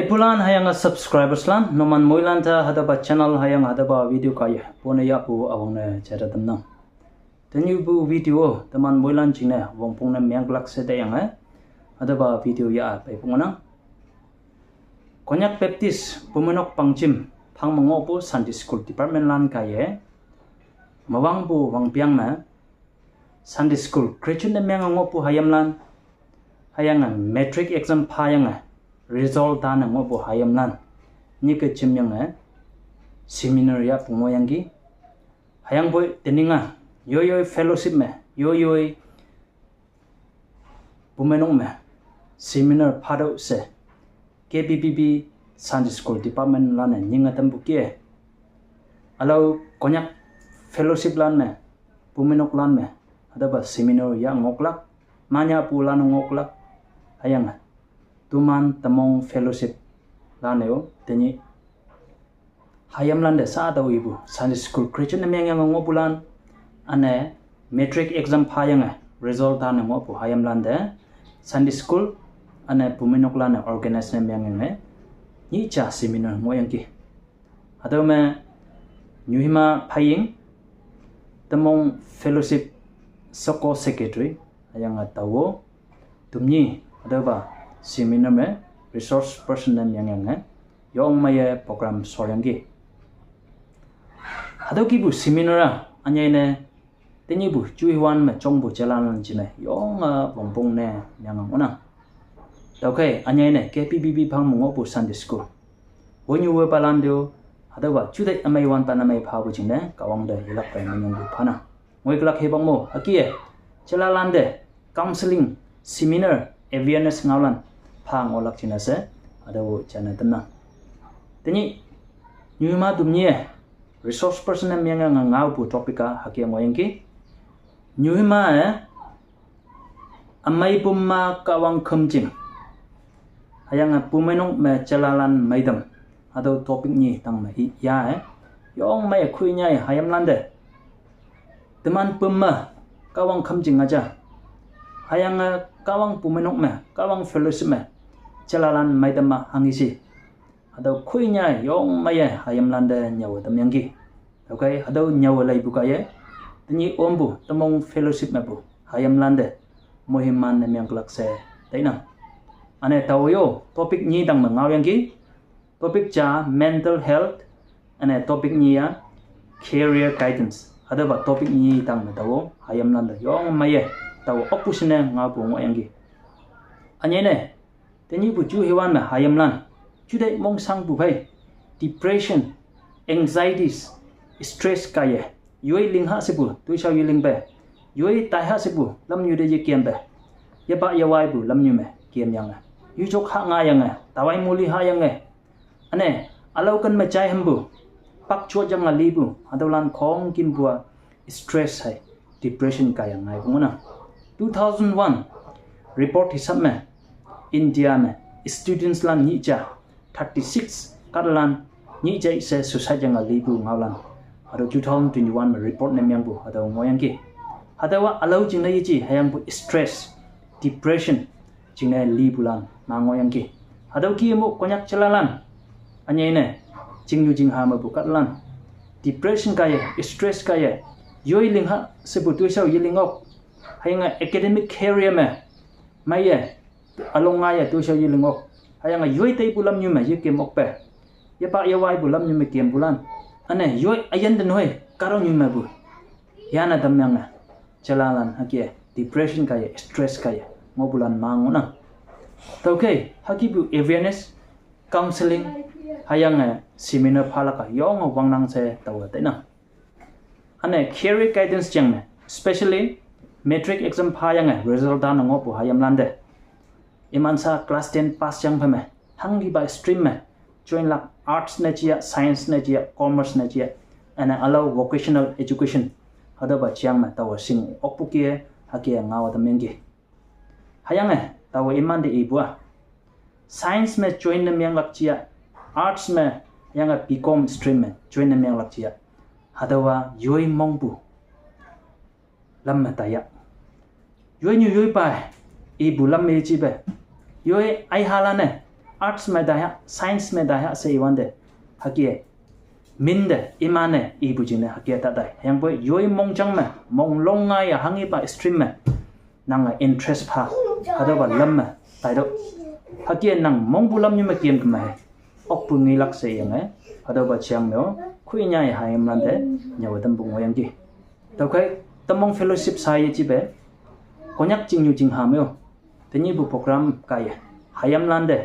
Epulan hayang subscribers lan noman moilan ta hadaba channel hayang hadaba video kaya pone ya pu awang ne chara tamna tenyu bu video taman moilan jingne wong pung na myang glak se dayang hadaba video ya pai pungana Konyak Baptist pumenok pangchim phangmango pu Sunday School Department lan kaya mawang bu wang piang ma Sunday School Christian na myang ngo pu Hayimlan hayang metric exam phayang result ta na ngobo Hayimlan ni ke chimyang seminar ya pumoyangi hayang boy teninga yoy fellowship me yoy pumenong me seminar phado se KBBB Sunday School Department lan ninga tambukie alo Konyak fellowship lan me pumenok lan me adaba seminar ya ngoklak manya pulan ngoklak hayang tuman Tammong Fellowship laneo teni Hayimlan de sa daw ibu Sunday School Christian na myang ngopulan ane metric exam phayang result ta na ngopu Hayimlan de Sunday School ane puminok lan organize na myang nyihja seminar moyang ki adome nyihma phaying Tammong Fellowship Soko Secretary hayang tawo tumni adaba seminar me resource person yang yong maya program soryangi hadoki bu seminar anyane tenyi bu chuiwan me chongbu jalan jine yong bongbong ne yang ona okay anyane KPBB phang mongo bu Sunday School wonyu we balandio hadawa chudai amai wan panamai phabu jine kawang de yilak pa manyong bu phana ngoi klak hebang mo akie jalalande counseling seminar awareness Ngaolan phang olak china se adawo chana tanna teni nyuma dumnie resource person na myanga ngau pu topika hakia moyengki nyuma amai pumma kawang khamjing hayanga pumenong me chalalan maidam ado topic ni tang ma ya yong mai khuinya Hayimlan de teman pumma kawang khamjing aja hayanga kawang pumenok me kawang fellowship me chalalan maidama hangisi ado khuinya yong maya Hayimlan de nyaw tamyangki okay ado nyaw lai bukaye tni ombu Tammong Fellowship me bu Hayimlan de mohiman ne myang klakse taina ane tawoyo topic ni dang ma ngawyangki topic cha mental health ane topic ni ya career guidance ado ba topic ni dang ma tawo Hayimlan de yong maya tawo opposition ne ngabu ngoyangki anyene teni bu chu hewan ma Hayimlan chude mong sang bu phai depression anxieties stress kaye yoi ling ha sibu tu shao yiling be yoi tai ha sibu lam nyu de ye kem be ye ba ye wai bu lam nyu me kem yang yu chok ha nga yang tawai muli ha yang ane alau kan ma chai hambu pak cho jang ali bu adolan khong kim bua stress hai depression kaya ngai bunguna 2001 report hisab me India में students lan nyihja 36 kadlan nyihja se suicide jang libu Ngaolan ado 2021 में report ne myang bu ado ngoyang ki hadawa alau jing nei ji hayang bu stress depression jing nei libu lan ma ngoyang ki ado ki mo Konyak chalalan anyai ne jing yu jing ha ma bu kadlan depression kaya stress kaya yoi ling ha se bu tu sao yilingok hayang academic career me maya along ngaya tu shau yilingok hayang yoi tai pulam nyu ma ye kem ok pe ye pa ye wai pulam nyu me kem bulan ane yoi ayan den hoi karo nyu ma bu yana dam yang chalalan hakie depression kaya stress kaya ngobulan manguna okay haki bu awareness counseling hayang seminar phalaka yong wangnang se tawa taina ane career guidance jang especially metric exam phayang result dan ngopu Hayimlan de imansa class 10 pass jang phame hangi by stream me join lak arts na chia science na chia commerce na chia and allow vocational education hada ba chiang ma taw sing okpukie hakia ngaw da mengi hayang taw iman de ibua science me join na myang lak chia arts me yang BCom stream me join na myang lak chia hada wa yoi mongbu lam ma ta ya yoi nyu yoi pa ibu lam me chi be yoi ai hala ne arts me da ya science me da ya se iwande hakie min de imane ibu jine hakie ta dai yang boy yoi mong chang me mong long nga ya hangi ba stream me nang interest pha hado ba lam me tai do hakie nang mong bulam ni me kiem ka me ok pu ngi lak se yang hado ba chiang no khui nya ya Hayimlan de nyawadam bung yang ji tau kai Tammong Fellowship sai chi be Konyak jingne jing ha me teni bu program kai Hayimlan de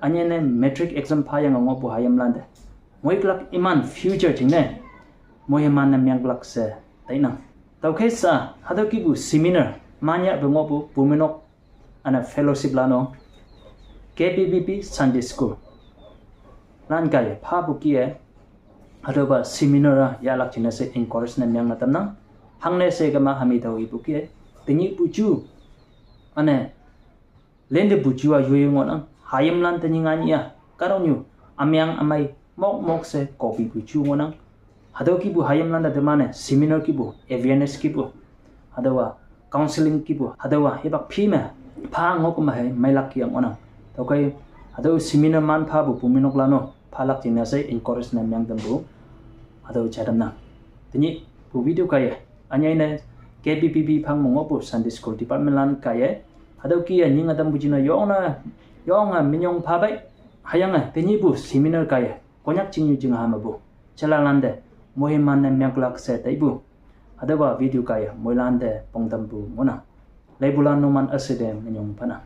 anyene metric exam pha yang ngo bu Hayimlan de moi klak iman future jingne moi man na myang klak se tainang tau kai sa hado ki bu seminar manya bu ngo bu pumenok ana fellowship lano KBBP Sunday School nan kai pha bu ki hado ba seminar ya lak jinne se encourage na myang na tam na hangne se ga ma hami tau ibu ki teni bu chu ane lende bu chu a yoy ngona Hayimlan teni ngania karonyu amyang amai mok se copy bu chu ngona hado ki bu Hayimlan da demane seminar ki bu awareness ki bu hado wa counseling ki bu hado wa hebak phi me pha ngok ma he mai lak ki ngona to kai hado seminar man pha bu puminok lano pha lak jinna se encourage na myang dam bu hado chadam na teni bu video kai anyai ne KBBB phang mongo bu Sunday School Department lan kai hado ki ning adam bu jina yonga minyong pha bai hayanga teni bu seminar kai Konyak jingne jing ha ma bu chalalande mohiman na myaklak se tai bu hado ba video kai moilande pongdam bu mona leibulan no man asede minyong pana